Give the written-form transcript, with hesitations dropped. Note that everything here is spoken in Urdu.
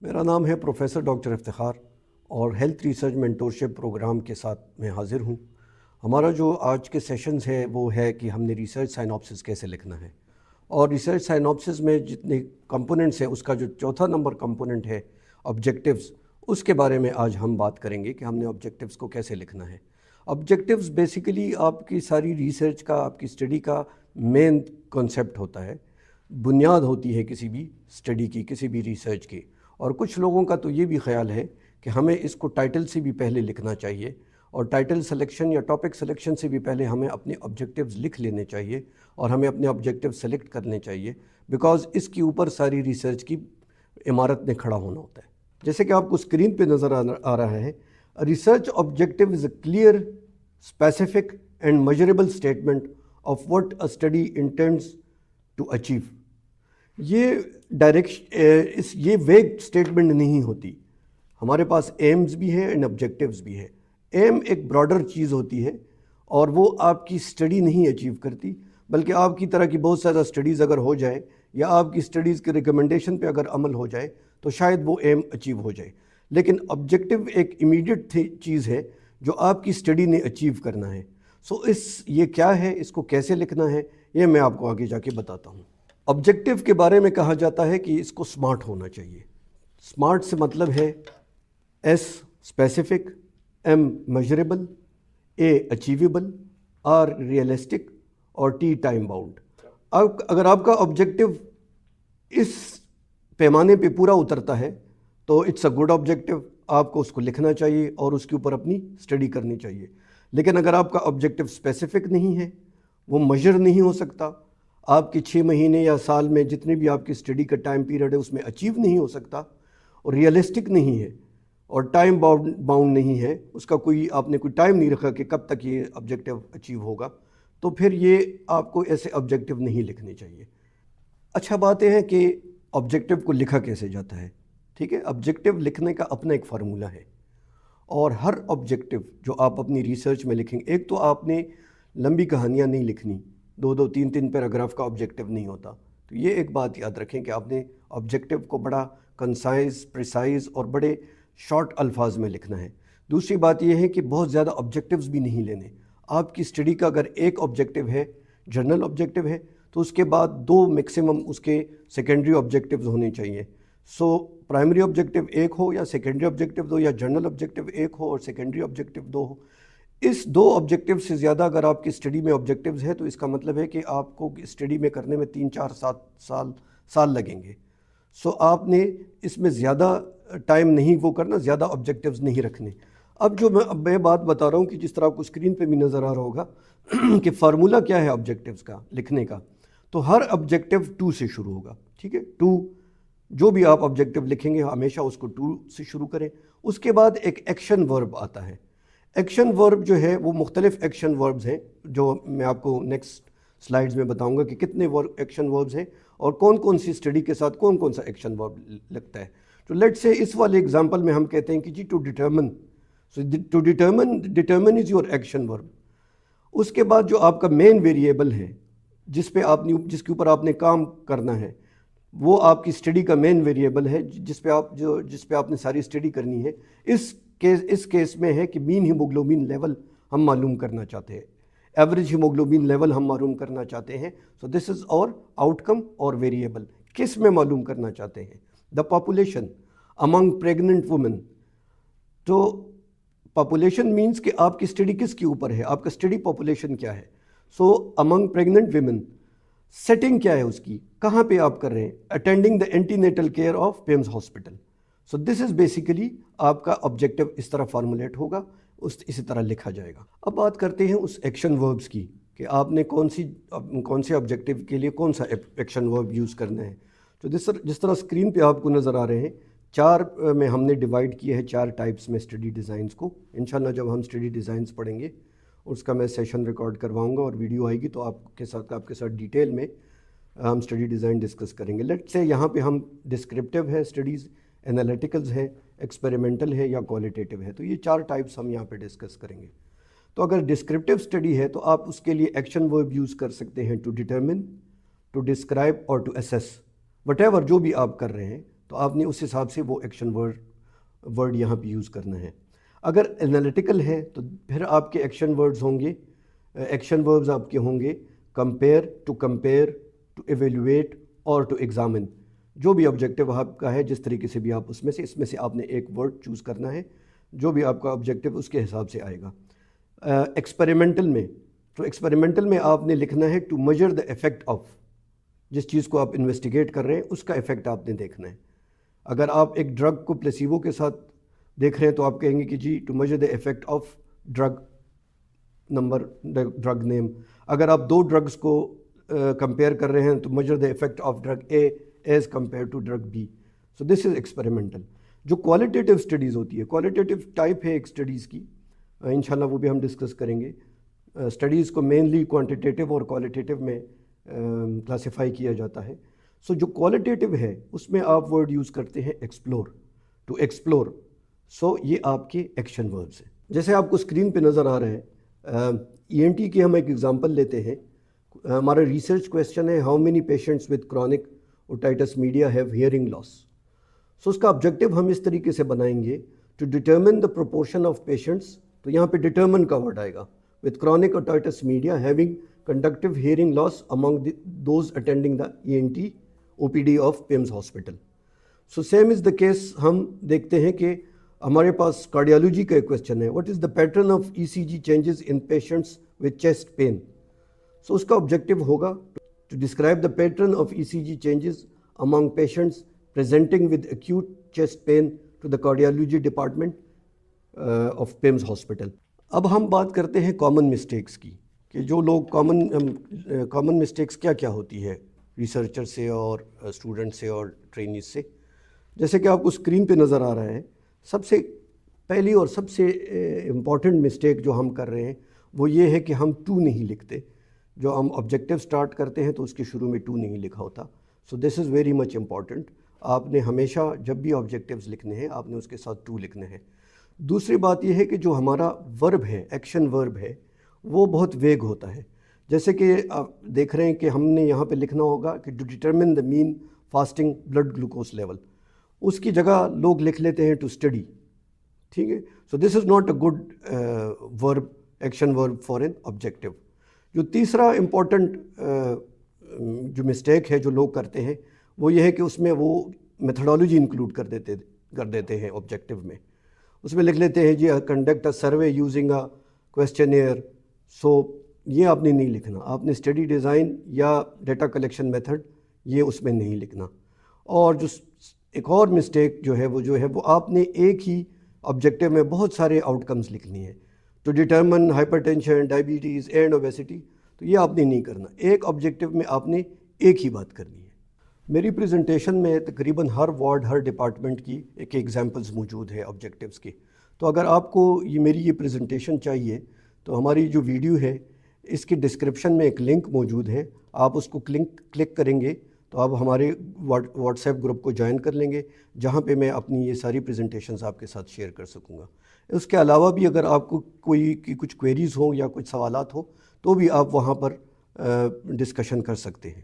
میرا نام ہے پروفیسر ڈاکٹر افتخار اور ہیلتھ ریسرچ مینٹورشپ پروگرام کے ساتھ میں حاضر ہوں۔ ہمارا جو آج کے سیشنز ہے وہ ہے کہ ہم نے ریسرچ سائنوپسس کیسے لکھنا ہے، اور ریسرچ سائنوپسس میں جتنے کمپوننٹس ہیں اس کا جو چوتھا نمبر کمپوننٹ ہے آبجیکٹیوز، اس کے بارے میں آج ہم بات کریں گے کہ ہم نے آبجیکٹیوز کو کیسے لکھنا ہے۔ آبجیکٹیوز بیسیکلی آپ کی ساری ریسرچ کا، آپ کی اسٹڈی کا مین کنسیپٹ ہوتا ہے، بنیاد ہوتی ہے کسی بھی اسٹڈی کی، کسی بھی ریسرچ کی۔ اور کچھ لوگوں کا تو یہ بھی خیال ہے کہ ہمیں اس کو ٹائٹل سے بھی پہلے لکھنا چاہیے، اور ٹائٹل سلیکشن یا ٹاپک سلیکشن سے بھی پہلے ہمیں اپنے آبجیکٹیوز لکھ لینے چاہیے اور ہمیں اپنے آبجیکٹیو سلیکٹ کرنے چاہیے، بیکاز اس کے اوپر ساری ریسرچ کی عمارت نے کھڑا ہونا ہوتا ہے۔ جیسے کہ آپ کو اسکرین پہ نظر آ رہا ہے، research objective is a clear, specific and measurable statement of what a study intends to achieve. یہ یہ ویگ اسٹیٹمنٹ نہیں ہوتی، ہمارے پاس ایمز بھی ہیں اینڈ آبجیکٹیوز بھی ہے۔ ایم ایک براڈر چیز ہوتی ہے اور وہ آپ کی اسٹڈی نہیں اچیو کرتی، بلکہ آپ کی طرح کی بہت زیادہ اسٹڈیز اگر ہو جائے یا آپ کی اسٹڈیز کے ریکمنڈیشن پہ اگر عمل ہو جائے تو شاید وہ ایم اچیو ہو جائے، لیکن آبجیکٹیو ایک امیڈیٹ چیز ہے جو آپ کی اسٹڈی نے اچیو کرنا ہے۔ یہ کیا ہے، اس کو کیسے لکھنا ہے، یہ میں آپ کو آگے جا کے بتاتا ہوں۔ آبجیکٹیو کے بارے میں کہا جاتا ہے کہ اس کو سمارٹ ہونا چاہیے۔ سمارٹ سے مطلب ہے S specific, M measurable, A achievable, R realistic اور ٹی ٹائم باؤنڈ۔ اگر آپ کا آبجیکٹیو اس پیمانے پہ پورا اترتا ہے تو اٹس اے گڈ آبجیکٹیو، آپ کو اس کو لکھنا چاہیے اور اس کے اوپر اپنی اسٹڈی کرنی چاہیے۔ لیکن اگر آپ کا آبجیکٹیو اسپیسیفک نہیں ہے، وہ میجر نہیں ہو سکتا، آپ کے 6 مہینے یا سال میں جتنے بھی آپ کی اسٹڈی کا ٹائم پیریڈ ہے اس میں اچیو نہیں ہو سکتا، اور ریئلسٹک نہیں ہے اور ٹائم باؤنڈ نہیں ہے، اس کا آپ نے کوئی ٹائم نہیں رکھا کہ کب تک یہ آبجیکٹیو اچیو ہوگا، تو پھر یہ آپ کو ایسے آبجیکٹیو نہیں لکھنے چاہیے۔ اچھا بات یہ ہے کہ آبجیکٹیو کو لکھا کیسے جاتا ہے، ٹھیک ہے۔ آبجیکٹیو لکھنے کا اپنا ایک فارمولہ ہے، اور ہر آبجیکٹیو جو آپ اپنی ریسرچ میں لکھیں، ایک تو آپ نے لمبی کہانیاں نہیں لکھنی، 2 3 پیراگراف کا آبجیکٹیو نہیں ہوتا، تو یہ ایک بات یاد رکھیں کہ آپ نے آبجیکٹیو کو بڑا کنسائز، پریسائز اور بڑے شارٹ الفاظ میں لکھنا ہے۔ دوسری بات یہ ہے کہ بہت زیادہ آبجیکٹیوز بھی نہیں لینے۔ آپ کی اسٹڈی کا اگر ایک آبجیکٹیو ہے، جرنل آبجیکٹیو ہے، تو اس کے بعد 2 میکسیمم اس کے سیکنڈری آبجیکٹیوز ہونے چاہیے۔ پرائمری آبجیکٹیو ایک ہو یا سیکنڈری آبجیکٹیو 2، یا جرنل آبجیکٹیو ایک ہو اور سیکنڈری آبجیکٹیو 2 ہو۔ اس 2 آبجیکٹیو سے زیادہ اگر آپ کی اسٹڈی میں آبجیکٹیوز ہے تو اس کا مطلب ہے کہ آپ کو اسٹڈی میں کرنے میں 3 4 7 سال لگیں گے۔ آپ نے اس میں زیادہ ٹائم نہیں وہ کرنا، زیادہ آبجیکٹیوز نہیں رکھنے۔ اب جو میں بات بتا رہا ہوں کہ جس طرح آپ کو اسکرین پہ بھی نظر آ رہا ہوگا کہ فارمولہ کیا ہے آبجیکٹیوز کا لکھنے کا، تو ہر آبجیکٹیو 2 سے شروع ہوگا، ٹھیک ہے۔ 2، جو بھی آپ آبجیکٹیو لکھیں گے ہمیشہ اس کو 2 سے شروع کریں۔ اس کے بعد ایک ایکشن ورب آتا ہے۔ ایکشن ورب جو ہے وہ مختلف ایکشن وربز ہیں، جو میں آپ کو نیکسٹ سلائیڈز میں بتاؤں گا کہ کتنے ایکشن وربز ہیں اور کون کون سی اسٹڈی کے ساتھ کون کون سا ایکشن ورب لگتا ہے۔ تو لیٹ سے اس والے ایگزامپل میں ہم کہتے ہیں کہ جی to determine, to determine is your action verb. اس کے بعد جو آپ کا مین ویریبل ہے جس کے اوپر آپ نے کام کرنا ہے، وہ آپ کی اسٹڈی کا مین ویریبل ہے جس پہ آپ نے ساری اسٹڈی کرنی ہے۔ اس کیس میں ہے کہ مین ہیموگلوبن لیول ہم معلوم کرنا چاہتے ہیں، ایوریج ہیموگلوبن لیول ہم معلوم کرنا چاہتے ہیں۔ سو دس از اور آؤٹ کم اور ویریبل کس میں معلوم کرنا چاہتے ہیں؟ The population among pregnant women. تو پاپولیشن مینس کہ آپ کی اسٹڈی کس کے اوپر ہے، آپ کا اسٹڈی پاپولیشن کیا ہے۔ سو امنگ پریگننٹ ویمن، سیٹنگ کیا ہے اس کی، کہاں پہ آپ کر رہے ہیں، attending the antenatal care of PIMS hospital. So this is basically آپ کا آبجیکٹیو اس طرح فارمولیٹ ہوگا، اسی طرح لکھا جائے گا۔ اب بات کرتے ہیں اس ایکشن وربز کی کہ آپ نے کون سے آبجیکٹیو کے لیے کون سا ایکشن ورب یوز کرنا ہے۔ تو جس طرح اسکرین پہ آپ کو نظر آ رہے ہیں، 4 میں ہم نے ڈیوائڈ کیے ہیں، 4 ٹائپس میں اسٹڈی ڈیزائنس کو۔ انشاءاللہ جب ہم اسٹڈی ڈیزائنس پڑھیں گے اس کا میں سیشن ریکارڈ کرواؤں گا اور ویڈیو آئے گی تو آپ کے ساتھ ڈیٹیل میں ہم اسٹڈی ڈیزائن ڈسکس کریں گے۔ لیٹ سے یہاں پہ ہم ڈسکرپٹیو ہے اسٹڈیز، انالیٹیکلز ہے، ایکسپیریمنٹل ہے یا کوالٹیٹیو ہے، تو یہ 4 ٹائپس ہم یہاں پہ ڈسکس کریں گے۔ تو اگر ڈسکرپٹیو اسٹڈی ہے تو آپ اس کے لیے ایکشن ورب یوز کر سکتے ہیں، ٹو ڈیٹرمن، ٹو ڈسکرائب اور ٹو اسیس، وٹ ایور جو بھی آپ کر رہے ہیں۔ تو آپ نے اس حساب سے وہ ایکشن ورڈ یہاں پہ یوز کرنا ہے. اگر انالیٹیکل ہے تو پھر آپ کے ایکشن ورڈز ہوں گے، ایکشن وربز آپ کے ہوں گے کمپیئر، ٹو ایویلویٹ اور ٹو ایگزامن. جو بھی آبجیکٹیو آپ کا ہے، جس طریقے سے بھی آپ اس میں سے آپ نے ایک ورڈ چوز کرنا ہے، جو بھی آپ کا آبجیکٹیو اس کے حساب سے آئے گا. ایکسپیریمنٹل میں آپ نے لکھنا ہے to measure the effect of, جس چیز کو آپ انویسٹیگیٹ کر رہے ہیں اس کا ایفیکٹ آپ نے دیکھنا ہے. اگر آپ ایک ڈرگ کو پلیسیبو کے ساتھ دیکھ رہے ہیں تو آپ کہیں گے کہ جی to measure the effect of drug number, drug name. اگر آپ دو ڈرگس کو کمپیئر کر رہے ہیں تو measure the effect of drug A as compare to drug B. So this is experimental. جو کوالٹیٹیو اسٹڈیز ہوتی ہے، کوالٹیٹیو ٹائپ ہے ایک اسٹڈیز کی، انشاءاللہ وہ بھی ہم ڈسکس کریں گے. اسٹڈیز کو مینلی کوانٹیٹیو اور کوالٹیٹیو میں کلاسیفائی کیا جاتا ہے. سو جو کوالٹیٹیو ہے اس میں آپ ورڈ یوز کرتے ہیں ایکسپلور، ٹو ایکسپلور. سو یہ آپ کے ایکشن وربس ہیں. جیسے آپ کو اسکرین پہ نظر آ رہے ہیں، ENT کی ہم ایک ایگزامپل لیتے ہیں. ہمارا ریسرچ کویسچن ہے how many patients with chronic otitis media have hearing loss. So اس کا آبجیکٹیو ہم اس طریقے سے بنائیں گے to determine the proportion of patients. تو یہاں پہ ڈٹرمن کا ورڈ آئے گا. with chronic otitis media having conductive hearing loss among those attending the ENT OPD of PIMS hospital. So same is the case. ہم دیکھتے ہیں کہ ہمارے پاس کارڈیالوجی کا ایک کویسچن ہے، what is the pattern of ECG changes in patients with chest pain. So اس کا آبجیکٹیو ہوگا to describe the pattern of ECG changes among patients presenting with acute chest pain to the cardiology department of PIMS hospital. اب ہم بات کرتے ہیں کامن مسٹیکس کی، کہ جو لوگ کامن مسٹیکس کیا کیا ہوتی ہے ریسرچر سے اور اسٹوڈنٹ سے اور ٹرینیز سے. جیسے کہ آپ کو اسکرین پہ نظر آ رہا ہے، سب سے پہلی اور سب سے امپورٹنٹ مسٹیک جو ہم کر رہے ہیں وہ یہ ہے کہ ہم ٹو نہیں لکھتے. جو ہم آبجیکٹیو سٹارٹ کرتے ہیں تو اس کے شروع میں ٹو نہیں لکھا ہوتا. سو this is very much important. آپ نے ہمیشہ جب بھی آبجیکٹیوز لکھنے ہیں آپ نے اس کے ساتھ ٹو لکھنے ہیں. دوسری بات یہ ہے کہ جو ہمارا ورب ہے، ایکشن ورب ہے، وہ بہت ویگ ہوتا ہے. جیسے کہ آپ دیکھ رہے ہیں کہ ہم نے یہاں پہ لکھنا ہوگا کہ to determine the mean fasting blood glucose level. اس کی جگہ لوگ لکھ لیتے ہیں ٹو اسٹڈی. ٹھیک ہے. So this is not a good verb, action verb for an objective. جو تیسرا امپورٹنٹ جو مسٹیک ہے جو لوگ کرتے ہیں وہ یہ ہے کہ اس میں وہ میتھڈالوجی انکلوڈ کر دیتے ہیں آبجیکٹیو میں. اس میں لکھ لیتے ہیں جی conduct a survey using a questionnaire. So یہ آپ نے نہیں لکھنا. آپ نے اسٹڈی ڈیزائن یا ڈیٹا کلیکشن میتھڈ یہ اس میں نہیں لکھنا. اور جو ایک اور مسٹیک جو ہے وہ آپ نے ایک ہی آبجیکٹیو میں بہت سارے آؤٹ کمز لکھنی ہے to determine hypertension, diabetes and obesity. تو یہ آپ نے نہیں کرنا. ایک آبجیکٹیو میں آپ نے ایک ہی بات کرنی ہے. میری پریزنٹیشن میں تقریباً ہر وارڈ، ہر ڈپارٹمنٹ کی ایک ایگزامپلز موجود ہے آبجیکٹیوز کی. تو اگر آپ کو میری یہ پریزنٹیشن چاہیے تو ہماری جو ویڈیو ہے اس کی ڈسکرپشن میں ایک لنک موجود ہے. آپ اس کو کلک کریں گے تو آپ ہمارے واٹس ایپ گروپ کو جوائن کر لیں گے، جہاں پہ میں اپنی یہ ساری پریزنٹیشنز آپ کے ساتھ شیئر کر سکوں گا. اس کے علاوہ بھی اگر آپ کو کچھ کوئریز ہوں یا کچھ سوالات ہوں تو بھی آپ وہاں پر ڈسکشن کر سکتے ہیں.